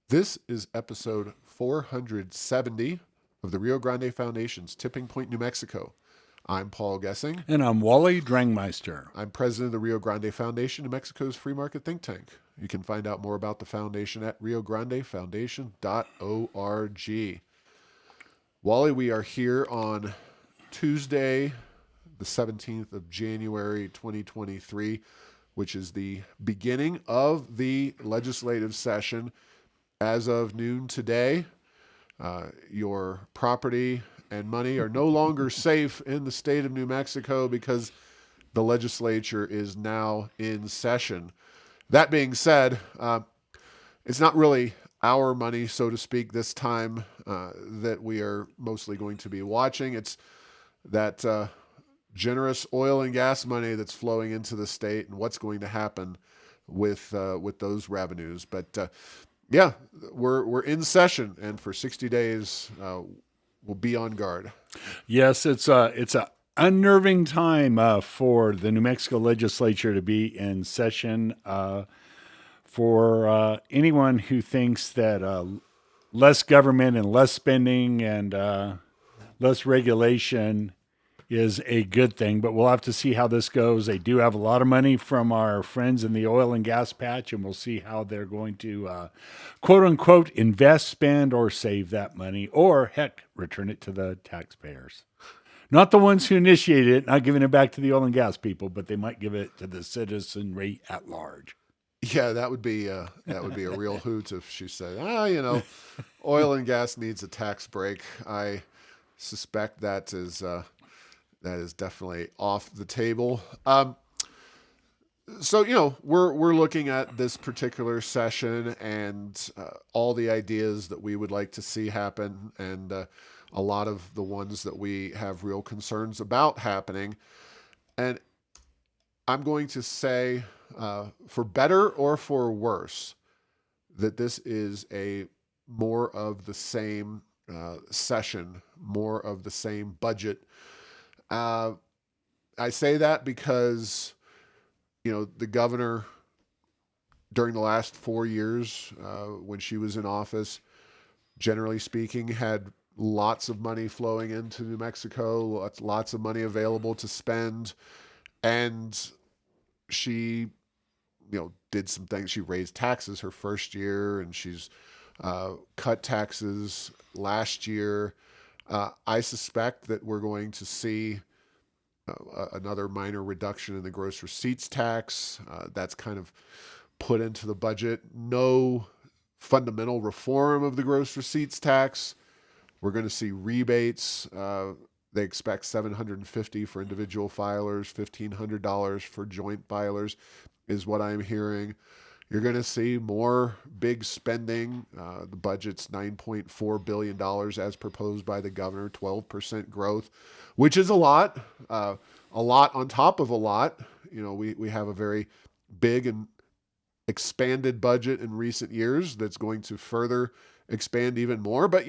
This is episode 470 of the Rio Grande Foundation's Tipping Point, New Mexico. I'm Paul Gessing. And I'm Wally Drangmeister. I'm president of the Rio Grande Foundation, New Mexico's free market think tank. You can find out more about the foundation at riograndefoundation.org. Wally, we are here on Tuesday, the 17th of January, 2023, which is the beginning of the legislative session. As of noon today, your property and money are no longer safe in the state of New Mexico because the legislature is now in session. That being said, it's not really our money, so to speak, this time that we are mostly going to be watching. It's that generous oil and gas money that's flowing into the state and what's going to happen with those revenues. But yeah, we're in session, and for 60 days, we'll be on guard. Yes, it's a unnerving time for the New Mexico legislature to be in session. For anyone who thinks that less government and less spending and less regulation is a good thing, but we'll have to see how this goes. They do have a lot of money from our friends in the oil and gas patch, and we'll see how they're going to quote unquote invest, spend, or save that money, or heck, return it to the taxpayers. Not the ones who initiated it, not giving it back to the oil and gas people, but they might give it to the citizenry at large. Yeah, that would be a real hoot if she said, oil and gas needs a tax break. I suspect that is definitely off the table. So we're looking at this particular session and all the ideas that we would like to see happen, and a lot of the ones that we have real concerns about happening. And I'm going to say, for better or for worse, that this is a more of the same session, more of the same budget. I say that because, the governor during the last 4 years, when she was in office, generally speaking, had lots of money flowing into New Mexico, lots of money available to spend. And she, did some things. She raised taxes her first year, and she's cut taxes last year. I suspect that we're going to see another minor reduction in the gross receipts tax. That's kind of put into the budget. No fundamental reform of the gross receipts tax. We're going to see rebates. They expect $750 for individual filers, $1,500 for joint filers, is what I'm hearing. You're going to see more big spending. The budget's $9.4 billion as proposed by the governor, 12% growth, which is a lot on top of a lot. We have a very big and expanded budget in recent years that's going to further expand even more. But,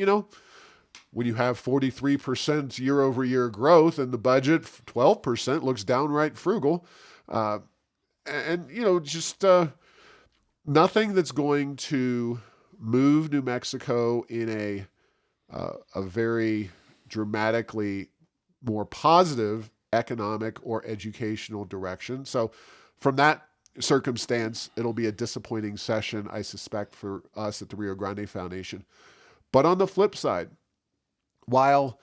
when you have 43% year over year growth and the budget, 12% looks downright frugal. Just nothing that's going to move New Mexico in a very dramatically more positive economic or educational direction. So from that circumstance, it'll be a disappointing session, I suspect, for us at the Rio Grande Foundation. But on the flip side, while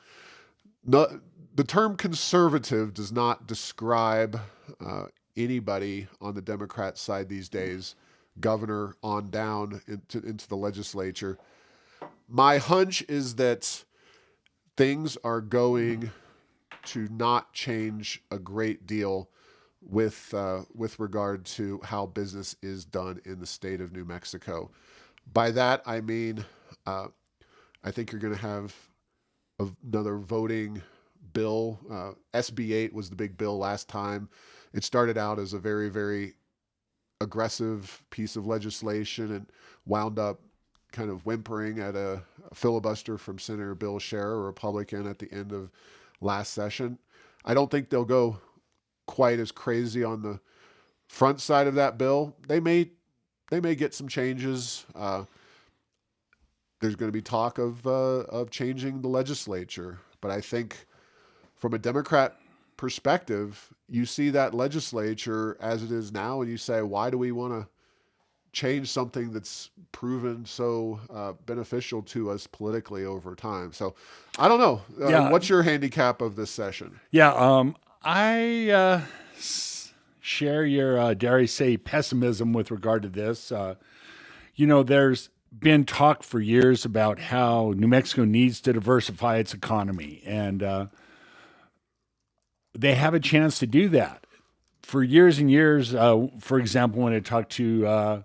the term conservative does not describe anybody on the Democrat side these days, governor on down into the legislature, my hunch is that things are going to not change a great deal with regard to how business is done in the state of New Mexico. By that, I mean, I think you're going to have another voting bill. SB 8 was the big bill last time. It started out as a very, very aggressive piece of legislation and wound up kind of whimpering at a filibuster from Senator Bill Scherer, a Republican, at the end of last session. I don't think they'll go quite as crazy on the front side of that bill. They may get some changes. there's going to be talk of changing the legislature. But I think from a Democrat perspective, you see that legislature as it is now, and you say, why do we want to change something that's proven so beneficial to us politically over time? So I don't know. Yeah, What's your handicap of this session? yeah. I share your, dare I say, pessimism with regard to this. There's been talk for years about how New Mexico needs to diversify its economy, and they have a chance to do that. For years and years, for example, when I talked to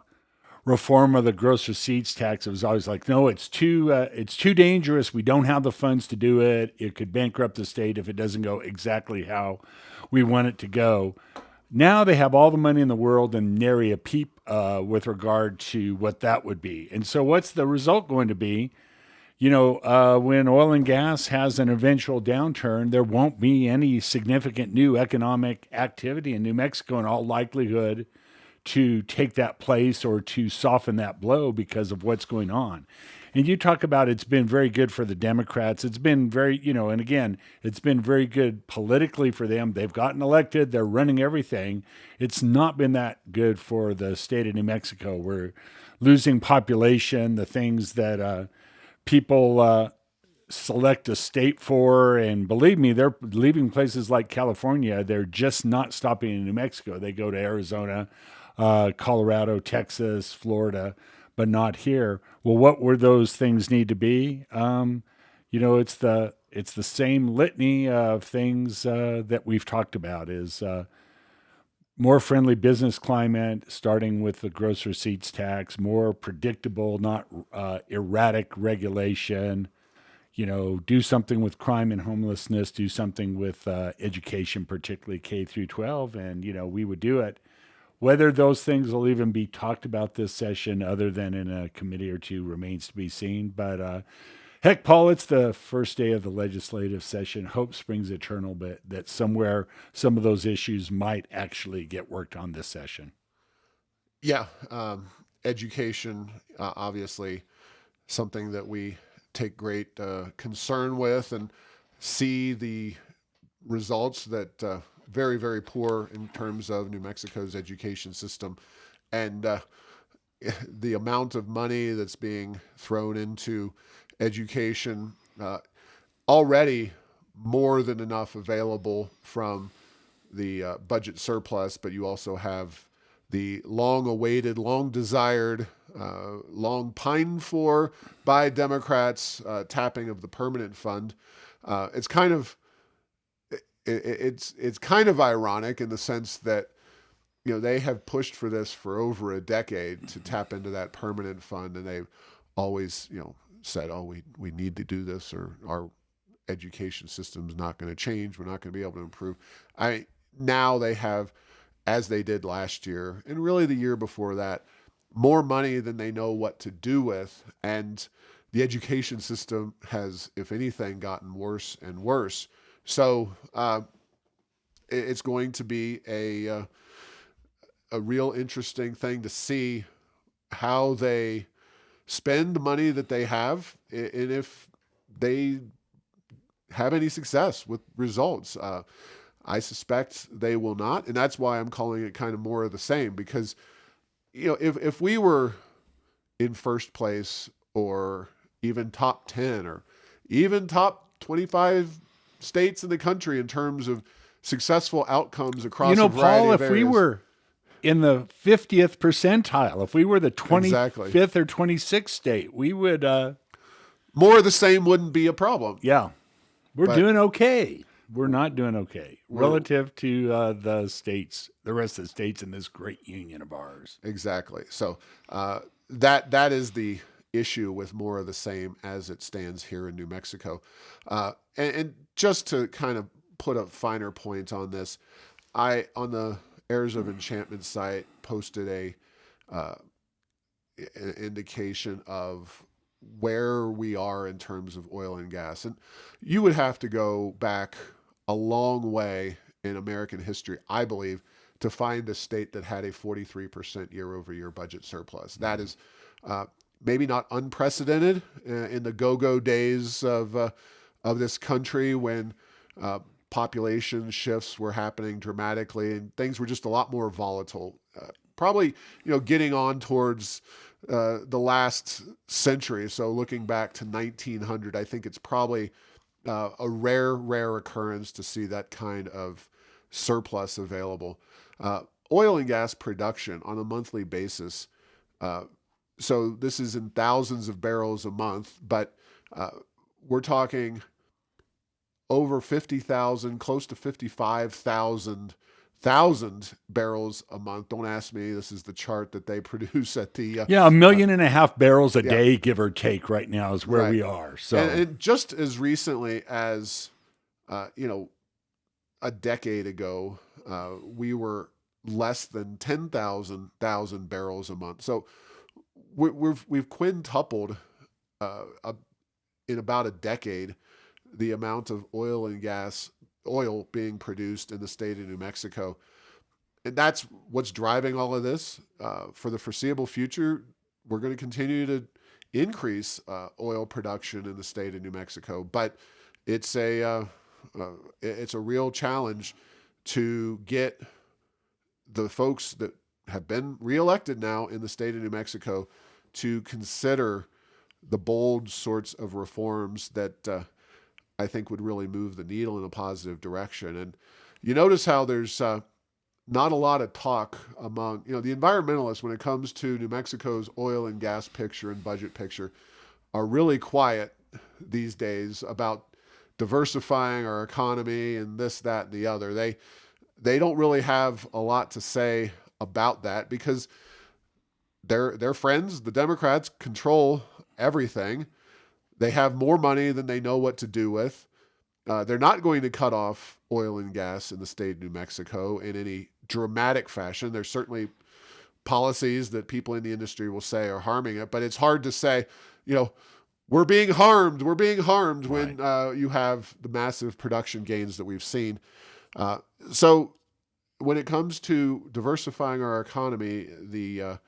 reform of the gross receipts tax, it was always like, no, it's too dangerous. We don't have the funds to do it. It could bankrupt the state if it doesn't go exactly how we want it to go. Now they have all the money in the world and nary a peep with regard to what that would be. And so, what's the result going to be? When oil and gas has an eventual downturn, there won't be any significant new economic activity in New Mexico in all likelihood to take that place or to soften that blow because of what's going on. And you talk about it's been very good for the Democrats. It's been very, and again, it's been very good politically for them. They've gotten elected, they're running everything. It's not been that good for the state of New Mexico. We're losing population, the things that people select a state for. And believe me, they're leaving places like California. They're just not stopping in New Mexico. They go to Arizona, Colorado, Texas, Florida, but not here. Well, what were those things need to be? It's the same litany of things that we've talked about. Is more friendly business climate, starting with the gross receipts tax, more predictable, not erratic regulation. Do something with crime and homelessness. Do something with education, particularly K through 12, and we would do it. Whether those things will even be talked about this session, other than in a committee or two, remains to be seen. But heck, Paul, it's the first day of the legislative session. Hope springs eternal, but that somewhere some of those issues might actually get worked on this session. Yeah, education, obviously, something that we take great concern with, and see the results that very, very poor in terms of New Mexico's education system, and the amount of money that's being thrown into education, already more than enough available from the budget surplus, but you also have the long awaited, long desired, long pined for by Democrats tapping of the permanent fund. It's kind of it's kind of ironic in the sense that they have pushed for this for over a decade to tap into that permanent fund, and they've always said, oh, we need to do this, or our education system's not going to change, we're not going to be able to improve. Now they have, as they did last year and really the year before that, more money than they know what to do with, and the education system has, if anything, gotten worse and worse. So it's going to be a real interesting thing to see how they spend the money that they have, and if they have any success with results. I suspect they will not, and that's why I'm calling it kind of more of the same. Because if we were in first place, or even top 10, or even top 25 states in the country in terms of successful outcomes across a variety Paul, of if areas, we were in the 50th percentile, if we were the 25th exactly, or 26th state, we would, more of the same wouldn't be a problem. yeah, we're But doing okay. We're not doing okay relative to the states, the rest of the states in this great union of ours. Exactly. So that is the issue with more of the same as it stands here in New Mexico. And just to kind of put a finer point on this, I, on the Heirs of Enchantment site, posted an indication of where we are in terms of oil and gas. And you would have to go back a long way in American history, I believe, to find a state that had a 43% year over year budget surplus. That is maybe not unprecedented in the go-go days of this country when population shifts were happening dramatically and things were just a lot more volatile. Probably, getting on towards the last century. So looking back to 1900, I think it's probably a rare occurrence to see that kind of surplus available. Oil and gas production on a monthly basis. So this is in thousands of barrels a month, but we're talking over 50,000, close to 55,000 barrels a month. Don't ask me. This is the chart that they produce at the Yeah, 1.5 million barrels a yeah. day, give or take, right now is where Right. we are. So, and just as recently as a decade ago, we were less than 10,000 barrels a month. So we've quintupled in about a decade the amount of oil being produced in the state of New Mexico. And that's what's driving all of this. For the foreseeable future, we're going to continue to increase oil production in the state of New Mexico. But it's a real challenge to get the folks that have been reelected now in the state of New Mexico to consider the bold sorts of reforms that I think would really move the needle in a positive direction. And you notice how there's not a lot of talk among the environmentalists when it comes to New Mexico's oil and gas picture and budget picture are really quiet these days about diversifying our economy and this, that, and the other. They don't really have a lot to say about that because their friends, the Democrats, control everything. They have more money than they know what to do with. They're not going to cut off oil and gas in the state of New Mexico in any dramatic fashion. There's certainly policies that people in the industry will say are harming it, but it's hard to say, we're being harmed. We're being harmed when you have the massive production gains that we've seen. So when it comes to diversifying our economy, the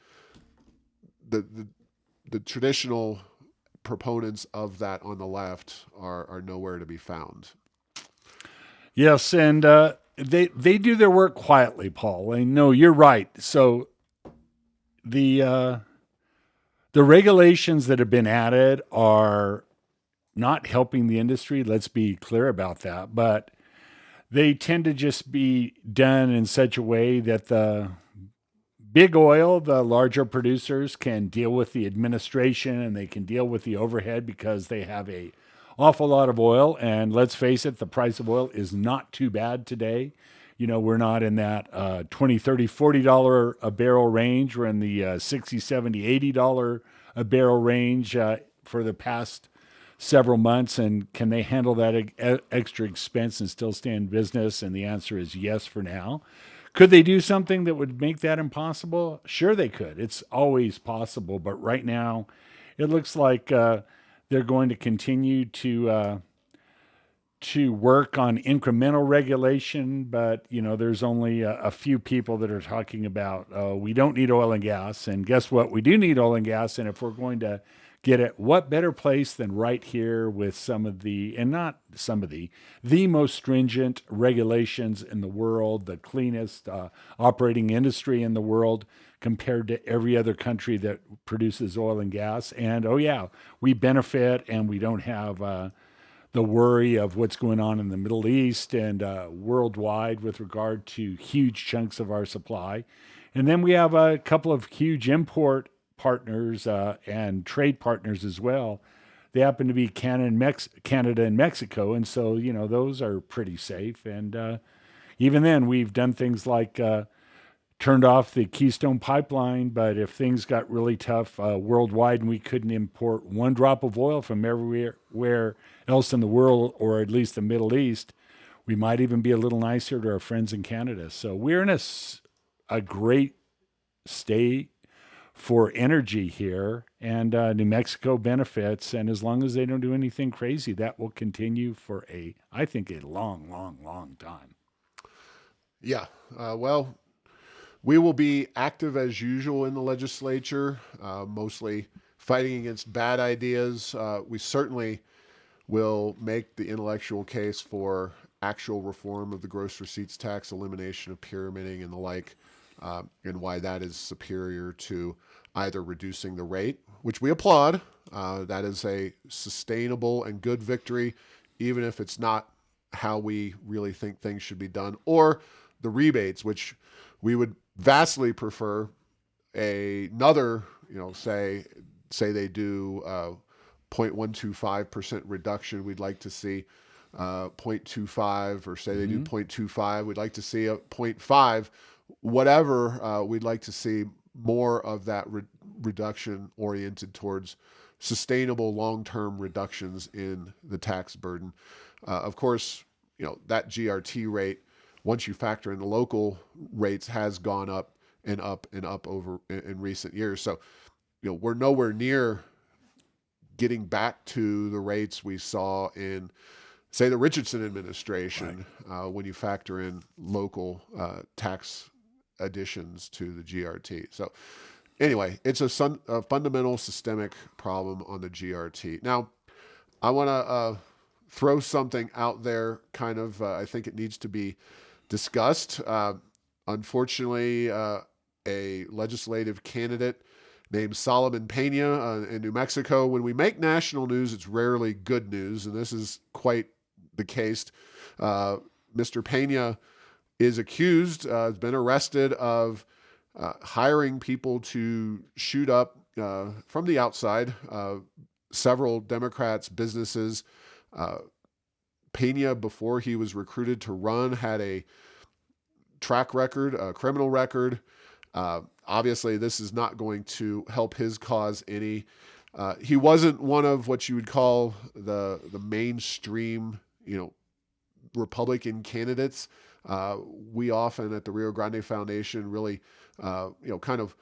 traditional proponents of that on the left are nowhere to be found. yes, and they do their work quietly, Paul. And no, you're right. So the regulations that have been added are not helping the industry. Let's be clear about that. But they tend to just be done in such a way that the big oil, the larger producers, can deal with the administration and they can deal with the overhead because they have a awful lot of oil. And let's face it, the price of oil is not too bad today. We're not in that $20, $30, $40 a barrel range. We're in the $60, $70, $80 a barrel range for the past several months. And can they handle that extra expense and still stay in business? And the answer is yes for now. Could they do something that would make that impossible? Sure, they could. It's always possible. But right now, it looks like they're going to continue to work on incremental regulation. But there's only a few people that are talking about we don't need oil and gas. And guess what? We do need oil and gas. And if we're going to get it, what better place than right here with some of the, and not some of the most stringent regulations in the world, the cleanest operating industry in the world compared to every other country that produces oil and gas. And oh yeah, we benefit and we don't have the worry of what's going on in the Middle East and worldwide with regard to huge chunks of our supply. And then we have a couple of huge import partners and trade partners as well. They happen to be Canada and Mexico, and so those are pretty safe. And even then, we've done things like turned off the Keystone Pipeline. But if things got really tough worldwide and we couldn't import one drop of oil from everywhere else in the world, or at least the Middle East, we might even be a little nicer to our friends in Canada. So we're in a great state for energy here, and New Mexico benefits. And as long as they don't do anything crazy, that will continue for I think, a long, long, long time. Yeah. Well, we will be active as usual in the legislature, mostly fighting against bad ideas. We certainly will make the intellectual case for actual reform of the gross receipts tax, elimination of pyramiding and the like, and why that is superior to either reducing the rate, which we applaud. That is a sustainable and good victory, even if it's not how we really think things should be done, or the rebates, which we would vastly prefer another, say they do 0.125% reduction. We'd like to see 0.25, or say they do 0.25. We'd like to see a 0.5, whatever. We'd like to see more of that reduction oriented towards sustainable long-term reductions in the tax burden. Of course, that GRT rate, once you factor in the local rates, has gone up and up and up over in recent years. So, we're nowhere near getting back to the rates we saw in, say, the Richardson administration, when you factor in local tax additions to the GRT. So anyway, it's a fundamental systemic problem on the GRT. Now, I want to throw something out there, kind of, I think it needs to be discussed. Unfortunately, a legislative candidate named Solomon Pena in New Mexico. When we make national news, it's rarely good news, and this is quite the case. Mr. Pena is accused, has been arrested of hiring people to shoot up from the outside several Democrats' businesses. Pena, before he was recruited to run, had a track record, a criminal record. Obviously, this is not going to help his cause any. He wasn't one of what you would call the mainstream, Republican candidates. We often at the Rio Grande Foundation really, kind of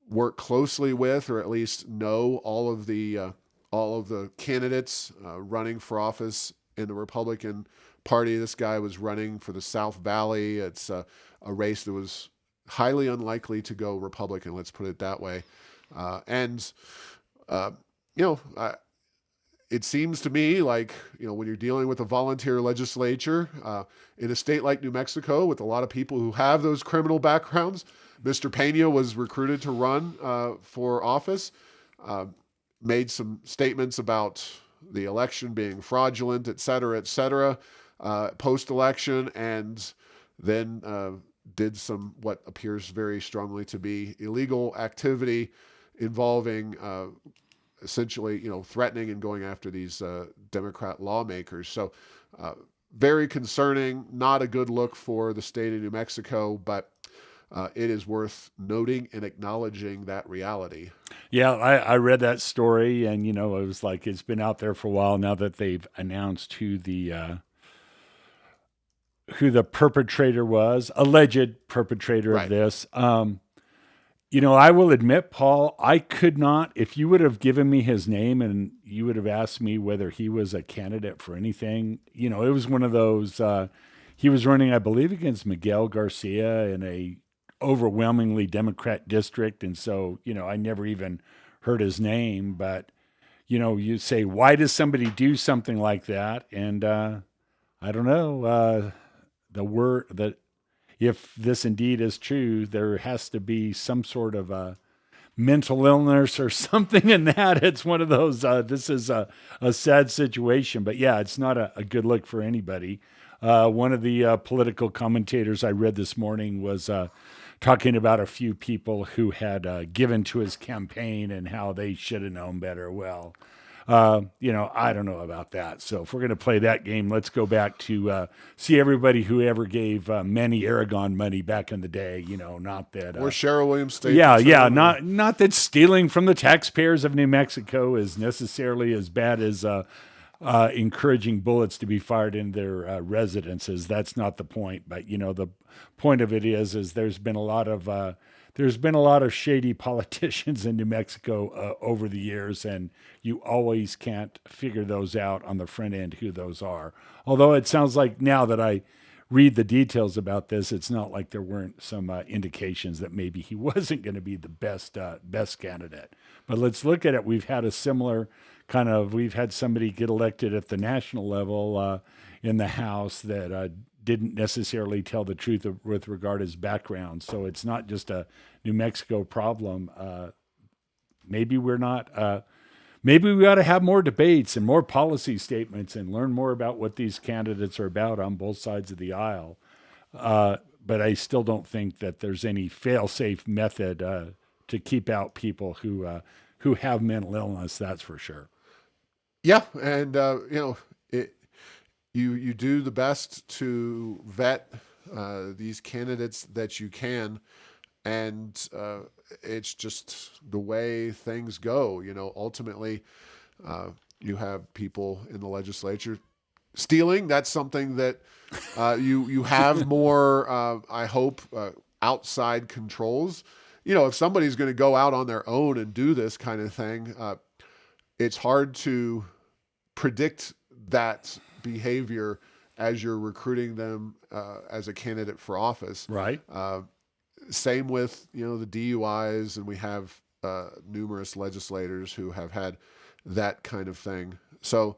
work closely with, or at least know all of the candidates running for office in the Republican Party. This guy was running for the South Valley. It's a race that was highly unlikely to go Republican, let's put it that way. It seems to me like, when you're dealing with a volunteer legislature in a state like New Mexico with a lot of people who have those criminal backgrounds, Mr. Pena was recruited to run for office, made some statements about the election being fraudulent, et cetera, post-election, and then did some what appears very strongly to be illegal activity involving essentially, threatening and going after these Democrat lawmakers. So very concerning, not a good look for the state of New Mexico, but it is worth noting and acknowledging that reality. Yeah, I read that story, and it was like it's been out there for a while now that they've announced who the perpetrator was, alleged perpetrator of this. I will admit, Paul, I could not, if you would have given me his name and you would have asked me whether he was a candidate for anything, it was one of those, he was running, I believe, against Miguel Garcia in a overwhelmingly Democrat district. And so, I never even heard his name, but, you say, why does somebody do something like that? And I don't know, if this indeed is true, there has to be some sort of a mental illness or something in that. It's one of those, this is a sad situation, but yeah, it's not a good look for anybody. One of the political commentators I read this morning was talking about a few people who had given to his campaign and how they should have known better. Well, I don't know about that. So if we're going to play that game, let's go back to see everybody who ever gave Manny Aragon money back in the day. Not that or Cheryl Williams State. Yeah. Not that stealing from the taxpayers of New Mexico is necessarily as bad as encouraging bullets to be fired in their residences. That's not the point. But the point of it is there's been a lot of shady politicians in New Mexico over the years, and you always can't figure those out on the front end who those are. Although it sounds like now that I read the details about this, it's not like there weren't some indications that maybe he wasn't going to be the best candidate. But let's look at it. We've had a similar we've had somebody get elected at the national level in the House that didn't necessarily tell the truth with regard to his background. So it's not just a New Mexico problem. Maybe we're not. Maybe we ought to have more debates and more policy statements and learn more about what these candidates are about on both sides of the aisle. But I still don't think that there's any fail-safe method to keep out people who have mental illness. That's for sure. Yeah, and you do the best to vet these candidates that you can, and it's just the way things go. Ultimately, you have people in the legislature stealing. That's something that you have more. I hope outside controls. If somebody's going to go out on their own and do this kind of thing, it's hard to predict that behavior as you're recruiting them as a candidate for office. Right. Same with the DUIs, and we have numerous legislators who have had that kind of thing. So,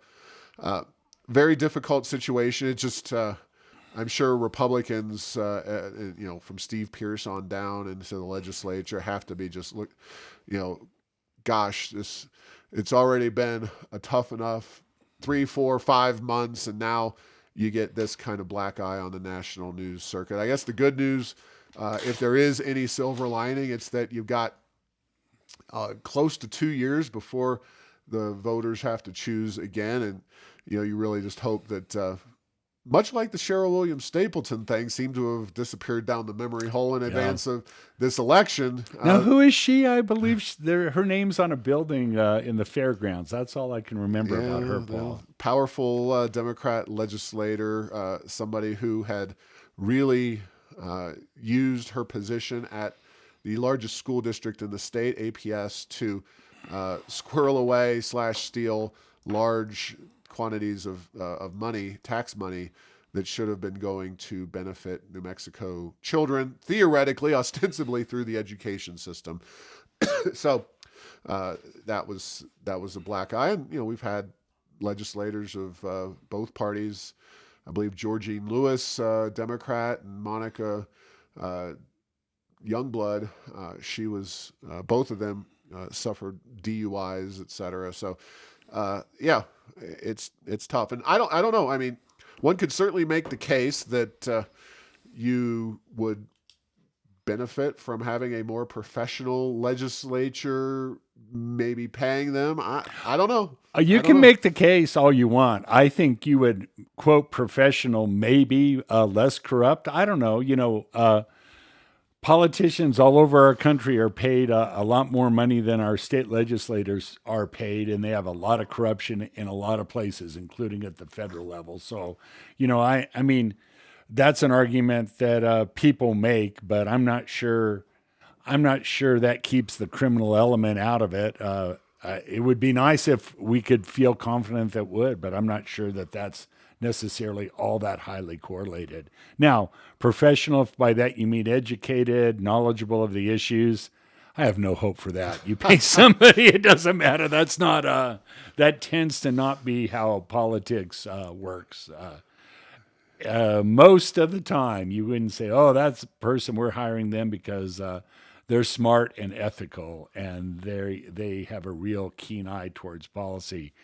very difficult situation. It's just I'm sure Republicans, from Steve Pierce on down into the legislature, have to be just gosh, it's already been a tough enough 3, 4, 5 months, and now you get this kind of black eye on the national news circuit. I guess the good news, if there is any silver lining, it's that you've got close to 2 years before the voters have to choose again, and you really just hope that. Much like the Cheryl Williams Stapleton thing seemed to have disappeared down the memory hole in advance of this election. Now, who is she? I believe her name's on a building in the fairgrounds. That's all I can remember about her, Paul. Powerful Democrat legislator, somebody who had really used her position at the largest school district in the state, APS, to squirrel away / steal large quantities of money, tax money, that should have been going to benefit New Mexico children, theoretically, ostensibly through the education system. So that was a black eye, and we've had legislators of both parties. I believe Georgine Lewis, Democrat, and Monica Youngblood. She was both of them suffered DUIs, etc. So it's tough, and I don't know. I mean, one could certainly make the case that you would benefit from having a more professional legislature, maybe paying them. I don't know. You can make the case all you want. I think you would quote professional, maybe less corrupt. I don't know. Politicians all over our country are paid a lot more money than our state legislators are paid, and they have a lot of corruption in a lot of places, including at the federal level. So, I mean, that's an argument that people make, but I'm not sure that keeps the criminal element out of it. It would be nice if we could feel confident that would, but I'm not sure that that's necessarily all that highly correlated. Now, professional, if by that you mean educated, knowledgeable of the issues, I have no hope for that. You pay somebody, it doesn't matter. That's not, that tends to not be how politics works. Most of the time, you wouldn't say, oh, that's the person, we're hiring them because they're smart and ethical and they have a real keen eye towards policy.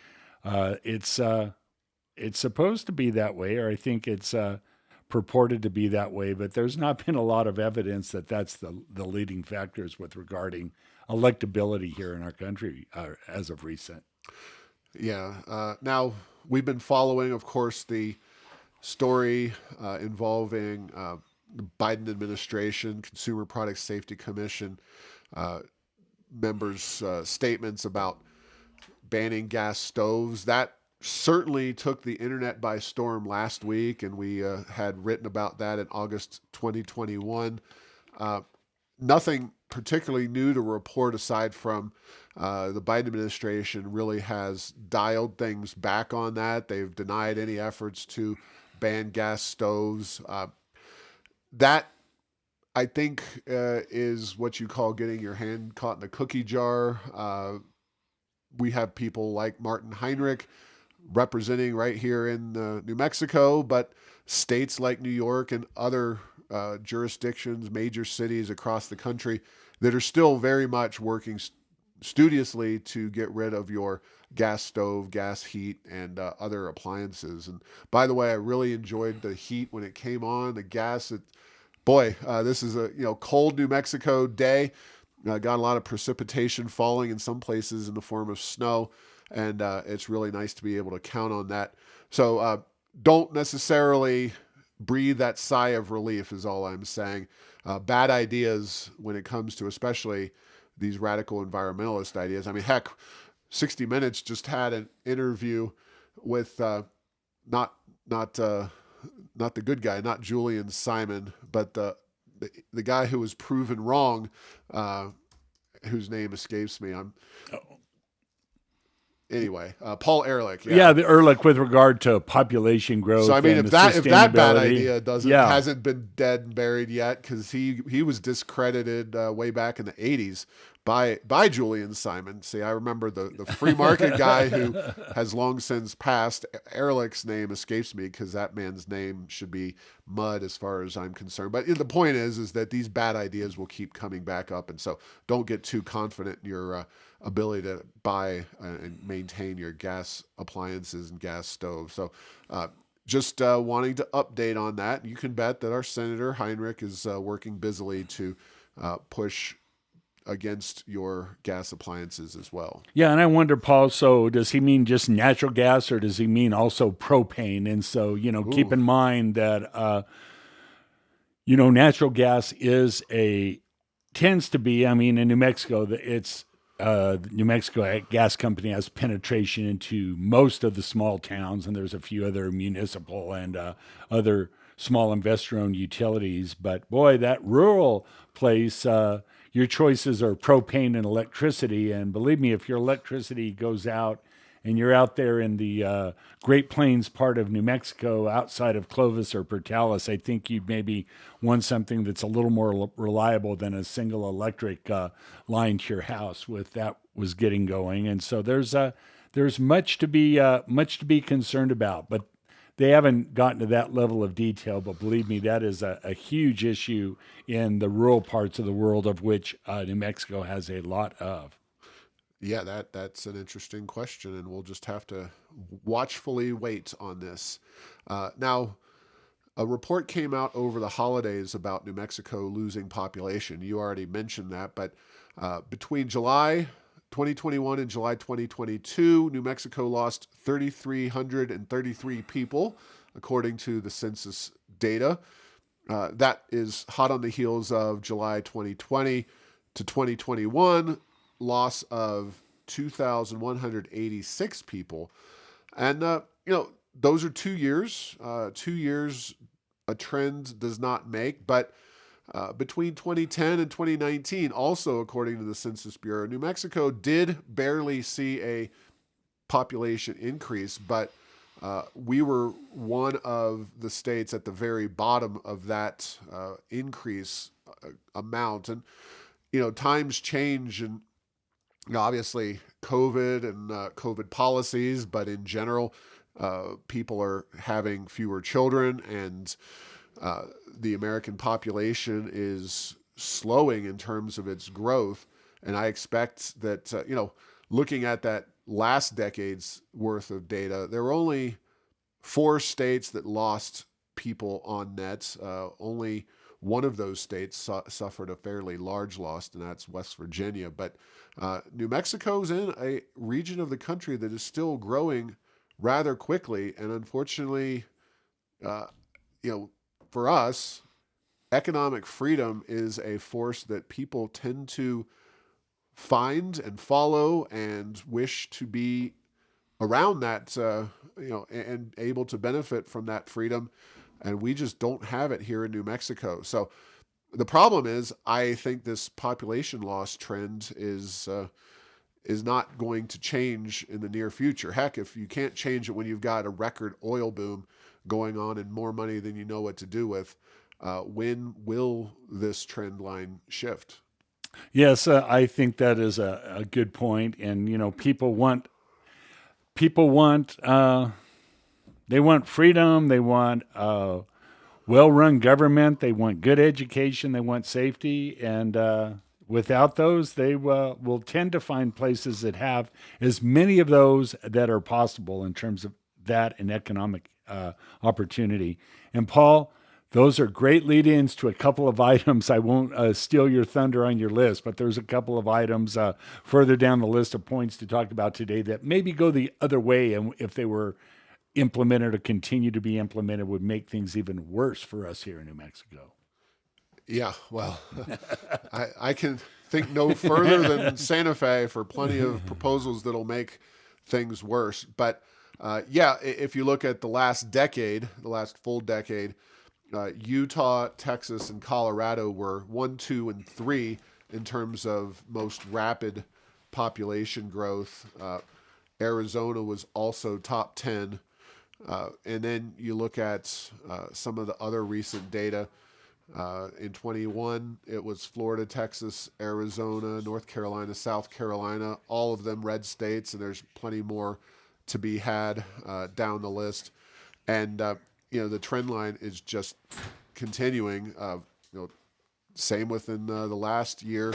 It's supposed to be that way, or I think it's purported to be that way, but there's not been a lot of evidence that that's the leading factors with regarding electability here in our country as of recent. Yeah. Now, we've been following, of course, the story involving the Biden administration, Consumer Product Safety Commission members' statements about banning gas stoves. That certainly took the internet by storm last week, and we had written about that in August 2021. Nothing particularly new to report aside from the Biden administration really has dialed things back on that. They've denied any efforts to ban gas stoves. That I think is what you call getting your hand caught in the cookie jar. We have people like Martin Heinrich representing right here in New Mexico, but states like New York and other jurisdictions, major cities across the country that are still very much working studiously to get rid of your gas stove, gas heat, and other appliances. And by the way, I really enjoyed the heat when it came on. The gas, boy, this is a cold New Mexico day. Got a lot of precipitation falling in some places in the form of snow, and it's really nice to be able to count on that. So don't necessarily breathe that sigh of relief is all I'm saying. Bad ideas when it comes to especially these radical environmentalist ideas. I mean, heck, 60 Minutes just had an interview with not the good guy, not Julian Simon, but the guy who was proven wrong, whose name escapes me. Anyway, Paul Ehrlich. Yeah, the Ehrlich with regard to population growth. So I mean, and if that bad sustainability. idea hasn't been dead and buried yet, because he was discredited way back in the '80s by Julian Simon. See, I remember the free market guy who has long since passed. Ehrlich's name escapes me because that man's name should be mud as far as I'm concerned. But the point is that these bad ideas will keep coming back up, and so don't get too confident in your ability to buy and maintain your gas appliances and gas stoves. So just wanting to update on that. You can bet that our Senator Heinrich is working busily to push against your gas appliances as well. Yeah, and I wonder, Paul, so does he mean just natural gas or does he mean also propane? And so, keep in mind that, natural gas tends to be, I mean, in New Mexico, it's New Mexico Gas Company has penetration into most of the small towns, and there's a few other municipal and other small investor-owned utilities. But boy, that rural place, your choices are propane and electricity. And believe me, if your electricity goes out and you're out there in the Great Plains part of New Mexico outside of Clovis or Portales, I think you'd maybe want something that's a little more reliable than a single electric line to your house with that was getting going. And so there's much to be concerned about, but they haven't gotten to that level of detail. But believe me, that is a huge issue in the rural parts of the world, of which New Mexico has a lot of. Yeah, that's an interesting question, and we'll just have to watchfully wait on this. Now, a report came out over the holidays about New Mexico losing population. You already mentioned that, but between July 2021 and July 2022, New Mexico lost 3,333 people, according to the census data. That is hot on the heels of July 2020 to 2021, loss of 2,186 people. And, those are 2 years. 2 years a trend does not make. But between 2010 and 2019, also according to the Census Bureau, New Mexico did barely see a population increase, but we were one of the states at the very bottom of that increase amount. And, times change, and obviously COVID and COVID policies, but in general, people are having fewer children, and the American population is slowing in terms of its growth. And I expect that, looking at that last decade's worth of data, there were only 4 states that lost people on net. Only one of those states suffered a fairly large loss, and that's West Virginia. But New Mexico's in a region of the country that is still growing rather quickly. And unfortunately, for us, economic freedom is a force that people tend to find and follow and wish to be around that, and able to benefit from that freedom. And we just don't have it here in New Mexico. So the problem is, I think this population loss trend is not going to change in the near future. Heck, if you can't change it when you've got a record oil boom going on and more money than you know what to do with. When will this trend line shift? Yes, I think that is a good point. And, people want, they want freedom. They want well-run government. They want good education. They want safety. And without those, they will tend to find places that have as many of those that are possible in terms of that and economic opportunity. And Paul, those are great lead-ins to a couple of items. I won't steal your thunder on your list, but there's a couple of items further down the list of points to talk about today that maybe go the other way, and if they were implemented or continue to be implemented, would make things even worse for us here in New Mexico. Yeah, well, I can think no further than Santa Fe for plenty of proposals that'll make things worse. But if you look at the last decade, the last full decade, Utah, Texas, and Colorado were 1, 2, and 3 in terms of most rapid population growth. Arizona was also top 10. And then you look at some of the other recent data. In 21, it was Florida, Texas, Arizona, North Carolina, South Carolina, all of them red states, and there's plenty more to be had down the list. And the trend line is just continuing. Same within the last year: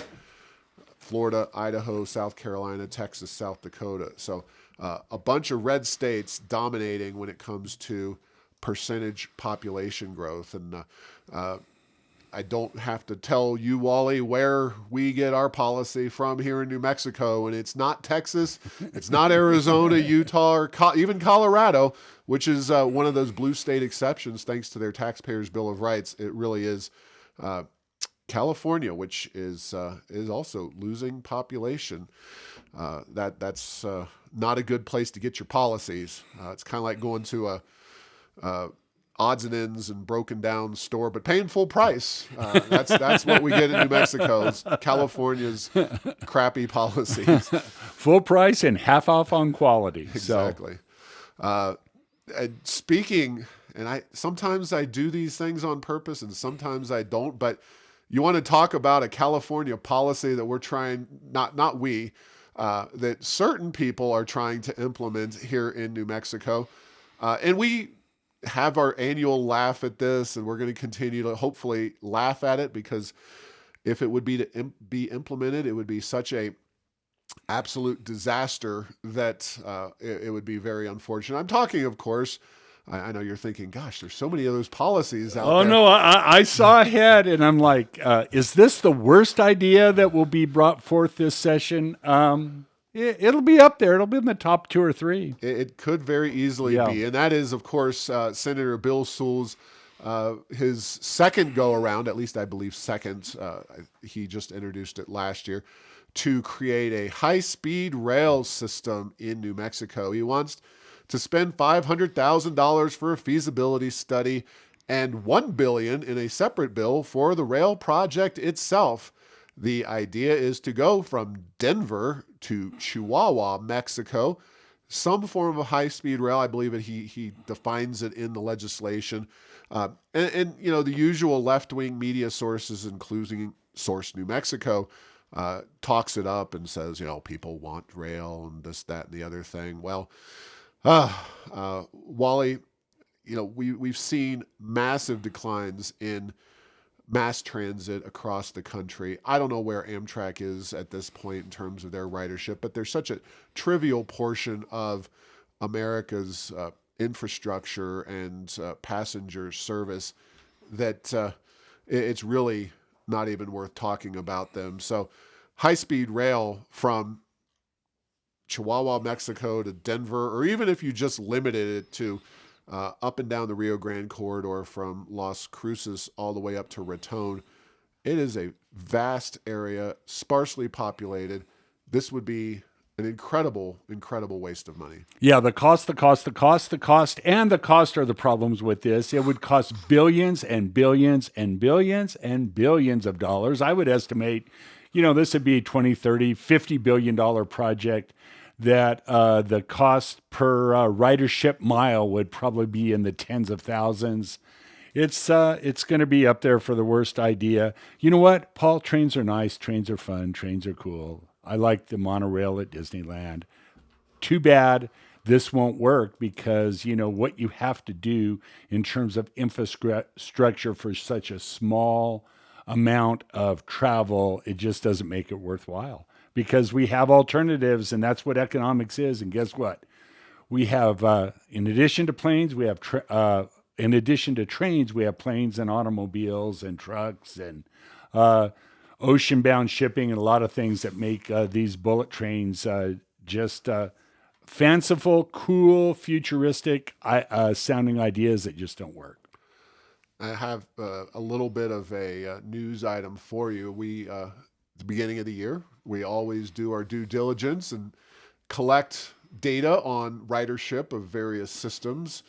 Florida, Idaho, South Carolina, Texas, South Dakota. So a bunch of red states dominating when it comes to percentage population growth. And I don't have to tell you, Wally, where we get our policy from here in New Mexico. And it's not Texas, it's not Arizona, Utah, or even Colorado, which is one of those blue state exceptions thanks to their Taxpayers' Bill of Rights. It really is California, which is also losing population. That's not a good place to get your policies. It's kind of like going to a odds and ends and broken down store, but paying full price. That's what we get in New Mexico. It's California's crappy policies. Full price and half off on quality. Exactly. And speaking, and sometimes I do these things on purpose and sometimes I don't, but you want to talk about a California policy that we're trying, not we, that certain people are trying to implement here in New Mexico. And we have our annual laugh at this, and we're going to continue to hopefully laugh at it, because if it would be to be implemented, it would be such a absolute disaster that it would be very unfortunate. I'm talking, of course, I know you're thinking, gosh, there's so many of those policies out there. Oh, no, I saw ahead, and I'm like, is this the worst idea that will be brought forth this session? It'll be up there. It'll be in the top 2 or 3. It could very easily be. And that is, of course, Senator Bill Sewell's, his second go-around, at least I believe second. He just introduced it last year, to create a high-speed rail system in New Mexico. He wants to spend $500,000 for a feasibility study and $1 billion in a separate bill for the rail project itself. The idea is to go from Denver to Chihuahua, Mexico, some form of high-speed rail. I believe that he defines it in the legislation. And the usual left-wing media sources, including Source New Mexico, talks it up and says, people want rail and this, that, and the other thing. Well, Wally, we've seen massive declines in mass transit across the country. I don't know where Amtrak is at this point in terms of their ridership, but they're such a trivial portion of America's infrastructure and passenger service that it's really not even worth talking about them. So high-speed rail from Chihuahua, Mexico to Denver, or even if you just limited it to up and down the Rio Grande corridor from Las Cruces all the way up to Raton, it is a vast area, sparsely populated. This would be an incredible, incredible waste of money. Yeah, the cost, and the cost are the problems with this. It would cost billions and billions and billions and billions of dollars. I would estimate, this would be a $20, $30, $50 billion project that the cost per ridership mile would probably be in the tens of thousands. It's going to be up there for the worst idea. You know what, Paul? Trains are nice. Trains are fun. Trains are cool. I like the monorail at Disneyland. Too bad this won't work because you know what you have to do in terms of infrastructure for such a small amount of travel. It just doesn't make it worthwhile because we have alternatives, and that's what economics is. And guess what? We have, in addition to planes, we have in addition to trains, we have planes and automobiles and trucks and uh, ocean-bound shipping and a lot of things that make these bullet trains just fanciful, cool, futuristic sounding ideas that just don't work. I have a little bit of a news item for you. At the beginning of the year, we always do our due diligence and collect data on ridership of various systems.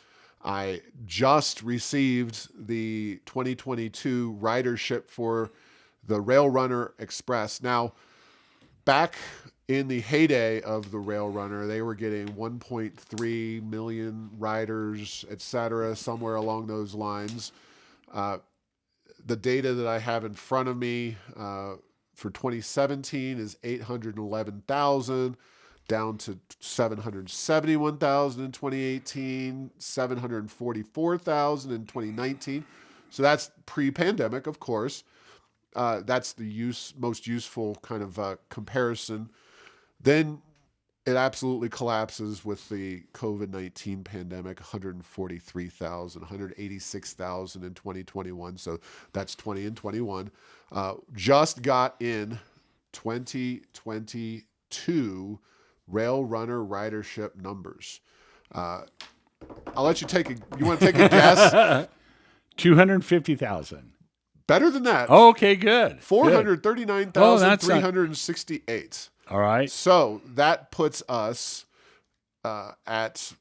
I just received the 2022 ridership for the Rail Runner Express. Now, back in the heyday of the Rail Runner, they were getting 1.3 million riders, etc., somewhere along those lines. Uh, the data that I have in front of me for 2017 is 811,000, down to 771,000 in 2018, 744,000 in 2019. So that's pre-pandemic, of course. That's the most useful kind of comparison. Then it absolutely collapses with the COVID-19 pandemic, 143,000, 186,000 in 2021. So that's 20 and 21. Just got in 2022 Rail Runner ridership numbers. I'll let you you want to take a guess? 250,000. Better than that. Oh, okay, good. 439,368. All right. So that puts us at,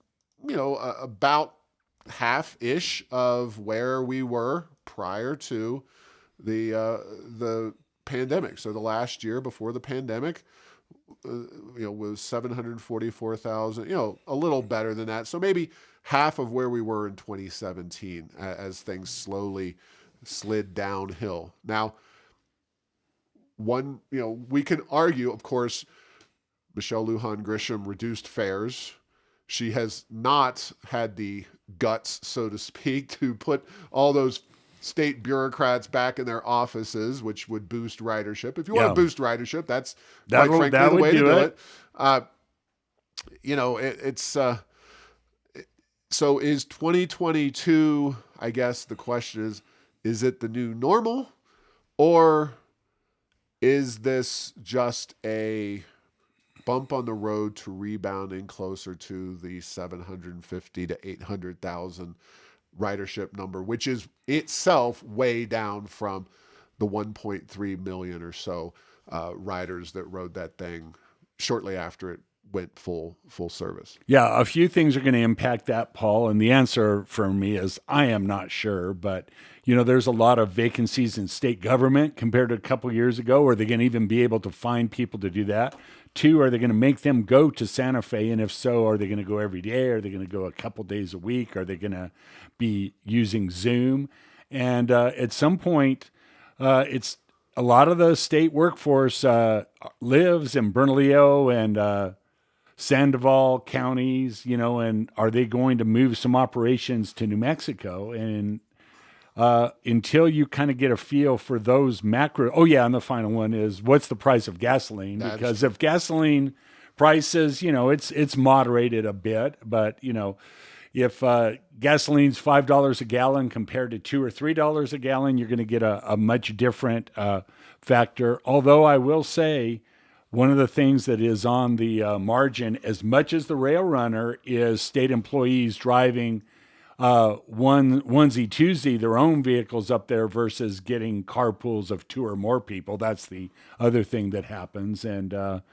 about half-ish of where we were prior to the pandemic. So the last year before the pandemic, was 744,000, a little better than that. So maybe half of where we were in 2017 as things slowly slid downhill. Now, we can argue, of course, Michelle Lujan Grisham reduced fares. She has not had the guts, so to speak, to put all those state bureaucrats back in their offices, which would boost ridership. If you want to boost ridership, that's quite frankly the way to do it. So is 2022, I guess the question is it the new normal, or is this just a bump on the road to rebounding closer to the 750 to 800,000 ridership number, which is itself way down from the 1.3 million or so riders that rode that thing shortly after it went full service? Yeah, a few things are going to impact that, Paul. And the answer for me is I am not sure. But, there's a lot of vacancies in state government compared to a couple of years ago. Are they going to even be able to find people to do that? Two, are they going to make them go to Santa Fe? And if so, are they going to go every day? Are they going to go a couple days a week? Are they going to be using Zoom? And at some point, it's a lot of the state workforce lives in Bernalillo and Sandoval counties, and are they going to move some operations to New Mexico? And until you kind of get a feel for those macro. Oh, yeah. And the final one is what's the price of gasoline? Because if gasoline prices, it's moderated a bit, but, if gasoline's $5 a gallon compared to $2 or $3 a gallon, you're going to get a much different factor. Although I will say, one of the things that is on the margin, as much as the Rail Runner, is state employees driving onesie twosie their own vehicles up there versus getting carpools of two or more people. That's the other thing that happens. And a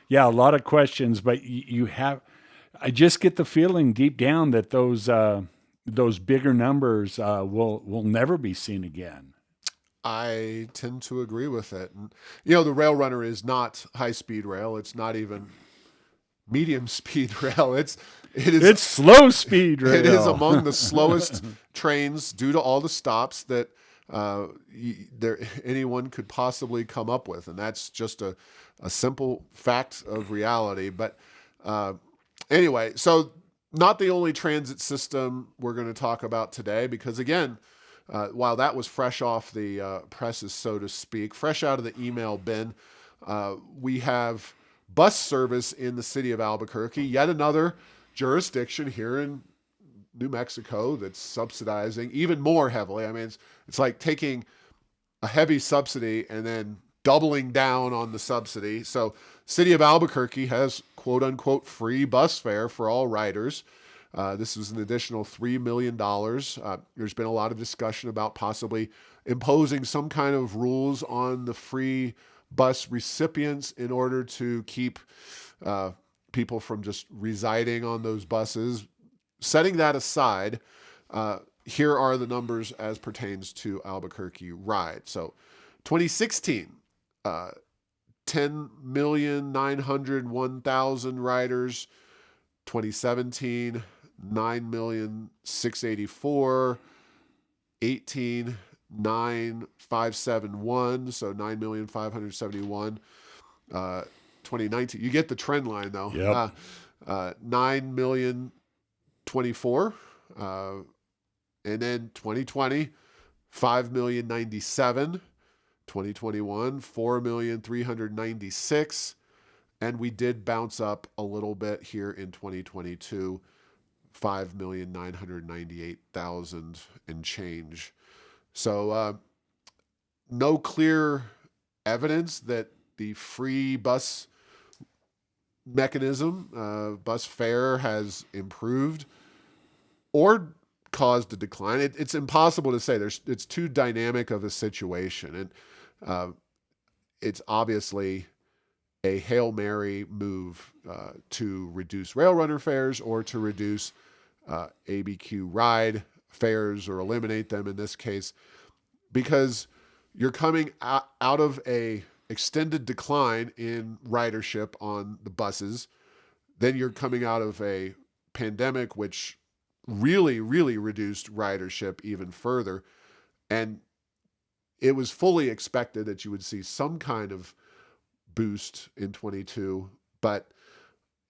lot of questions, but I just get the feeling deep down that those bigger numbers will never be seen again. I tend to agree with it. And, the Rail Runner is not high-speed rail. It's not even medium speed rail. It is It's slow speed rail. it is among the slowest trains due to all the stops that anyone could possibly come up with, and that's just a simple fact of reality. But anyway, so not the only transit system we're going to talk about today, because again, while that was fresh off the presses, so to speak, fresh out of the email bin, we have bus service in the city of Albuquerque, yet another jurisdiction here in New Mexico that's subsidizing even more heavily. I mean, it's like taking a heavy subsidy and then doubling down on the subsidy. So, city of Albuquerque has quote unquote free bus fare for all riders. This is an additional $3 million. There's been a lot of discussion about possibly imposing some kind of rules on the free bus recipients in order to keep people from just residing on those buses. Setting that aside, here are the numbers as pertains to Albuquerque Ride. So 2016, 10,901,000 riders. 2017, 9,684,000. 18, 9,571, so 9,571. 2019, you get the trend line though. Yep. 9,024,000. And then 2020, 5,097,000. 2021, 4,396,000. And we did bounce up a little bit here in 2022, 5,998,000 and change. So no clear evidence that the free bus mechanism, bus fare, has improved or caused a decline. It's impossible to say. It's too dynamic of a situation, and it's obviously a Hail Mary move to reduce rail runner fares or to reduce ABQ ride fares or eliminate them in this case, because you're coming out of a extended decline in ridership on the buses. Then you're coming out of a pandemic, which really, really reduced ridership even further. And it was fully expected that you would see some kind of boost in 22, but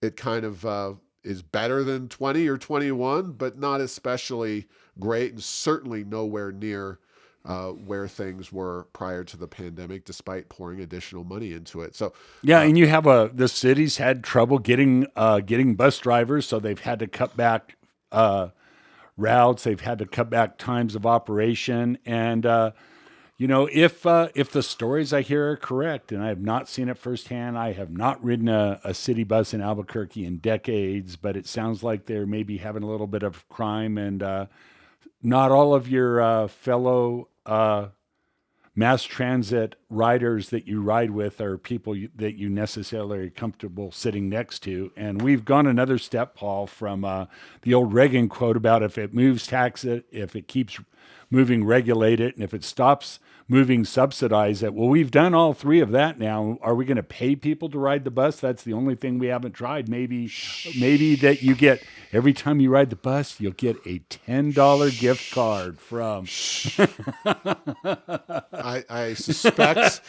it kind of is better than 20 or 21, but not especially great, and certainly nowhere near where things were prior to the pandemic, despite pouring additional money into it. So yeah, and you have the city's had trouble getting bus drivers, so they've had to cut back routes, they've had to cut back times of operation, and if the stories I hear are correct, and I have not seen it firsthand, I have not ridden a city bus in Albuquerque in decades, but it sounds like they're maybe having a little bit of crime, and not all of your fellow mass transit riders that you ride with are people that you necessarily are comfortable sitting next to. And we've gone another step, Paul, from the old Reagan quote about if it moves, tax it; if it keeps moving, regulate it; and if it stops moving, subsidize it. Well, we've done all three of that now. Are we going to pay people to ride the bus? That's the only thing we haven't tried. Maybe that you get, every time you ride the bus, you'll get a $10 gift card from. I suspect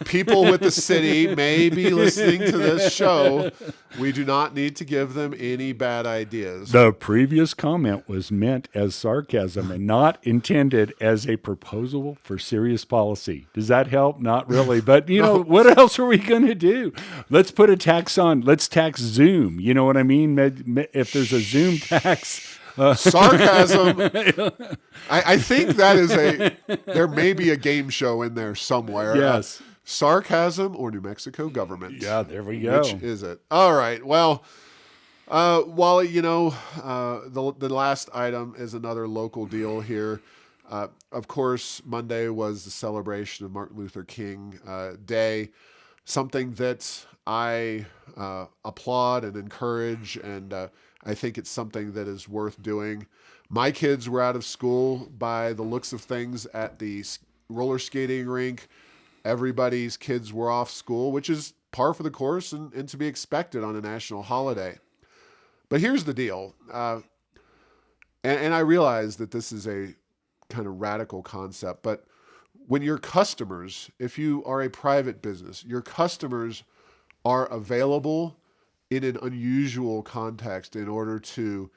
people with the city may be listening to this show. We do not need to give them any bad ideas. The previous comment was meant as sarcasm and not intended as a proposal for serious policy. Does that help? Not really. But, No. what else are we going to do? Let's put a tax on. Let's tax Zoom. You know what I mean? If there's a Zoom tax. Sarcasm. I think that there may be a game show in there somewhere. Yes. Sarcasm or New Mexico government. Yeah, there we go. Which is it? All right. Well, Wally, the last item is another local deal here. Of course, Monday was the celebration of Martin Luther King Day, something that I applaud and encourage, and I think it's something that is worth doing. My kids were out of school by the looks of things at the roller skating rink. Everybody's kids were off school, which is par for the course and to be expected on a national holiday. But here's the deal. And I realize that this is a kind of radical concept, but when your customers, if you are a private business, your customers are available in an unusual context in order to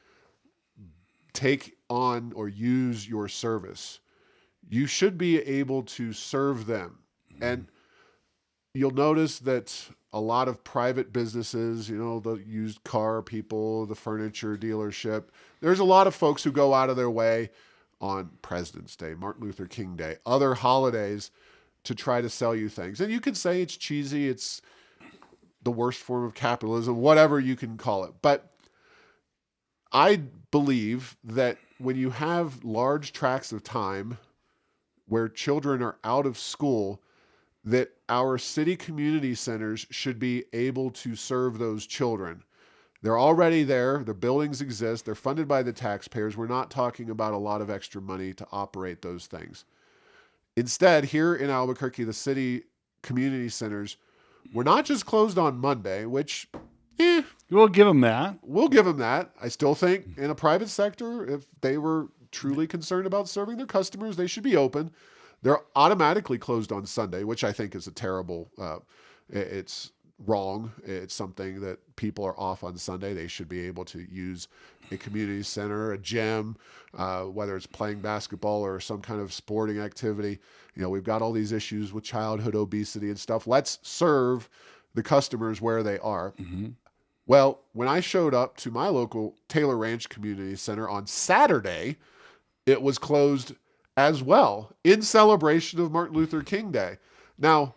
take on or use your service, you should be able to serve them. And you'll notice that a lot of private businesses, the used car people, the furniture dealership, there's a lot of folks who go out of their way on President's Day, Martin Luther King Day, other holidays to try to sell you things. And you can say it's cheesy, it's the worst form of capitalism, whatever you can call it. But I believe that when you have large tracts of time where children are out of school, that our city community centers should be able to serve those children. They're already there. The buildings exist. They're funded by the taxpayers. We're not talking about a lot of extra money to operate those things. Instead, here in Albuquerque, the city community centers, we're not just closed on Monday, which, We'll give them that. we'll give them that. I still think in a private sector, if they were truly concerned about serving their customers, they should be open. They're automatically closed on Sunday, which I think is a terrible, it's wrong. It's something that people are off on Sunday. They should be able to use a community center, a gym, whether it's playing basketball or some kind of sporting activity. We've got all these issues with childhood obesity and stuff. Let's serve the customers where they are. Mm-hmm. Well, when I showed up to my local Taylor Ranch Community Center on Saturday, it was closed as well in celebration of Martin Luther King Day. Now,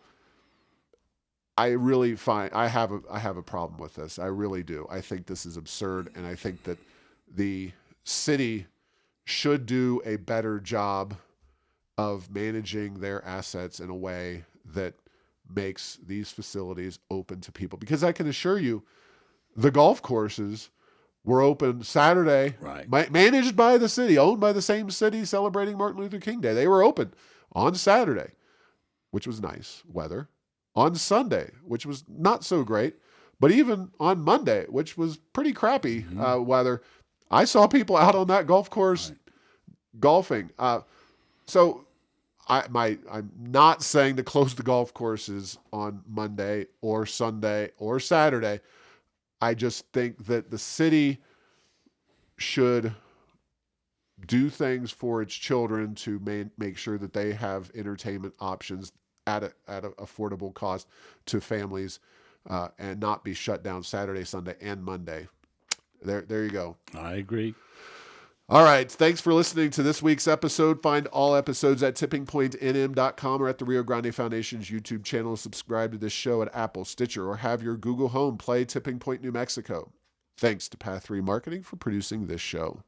I really find I have a problem with this. I really do. I think this is absurd, and I think that the city should do a better job of managing their assets in a way that makes these facilities open to people. Because I can assure you, the golf courses were open Saturday, Right. Managed by the city, owned by the same city, celebrating Martin Luther King Day. They were open on Saturday, which was nice weather, on Sunday, which was not so great, but even on Monday, which was pretty crappy weather. I saw people out on that golf course golfing. So I'm not saying to close the golf courses on Monday or Sunday or Saturday. I just think that the city should do things for its children to make sure that they have entertainment options at an affordable cost to families, and not be shut down Saturday, Sunday, and Monday. There you go. I agree. All right. Thanks for listening to this week's episode. Find all episodes at tippingpointnm.com or at the Rio Grande Foundation's YouTube channel. Subscribe to this show at Apple, Stitcher, or have your Google Home play Tipping Point New Mexico. Thanks to Path 3 Marketing for producing this show.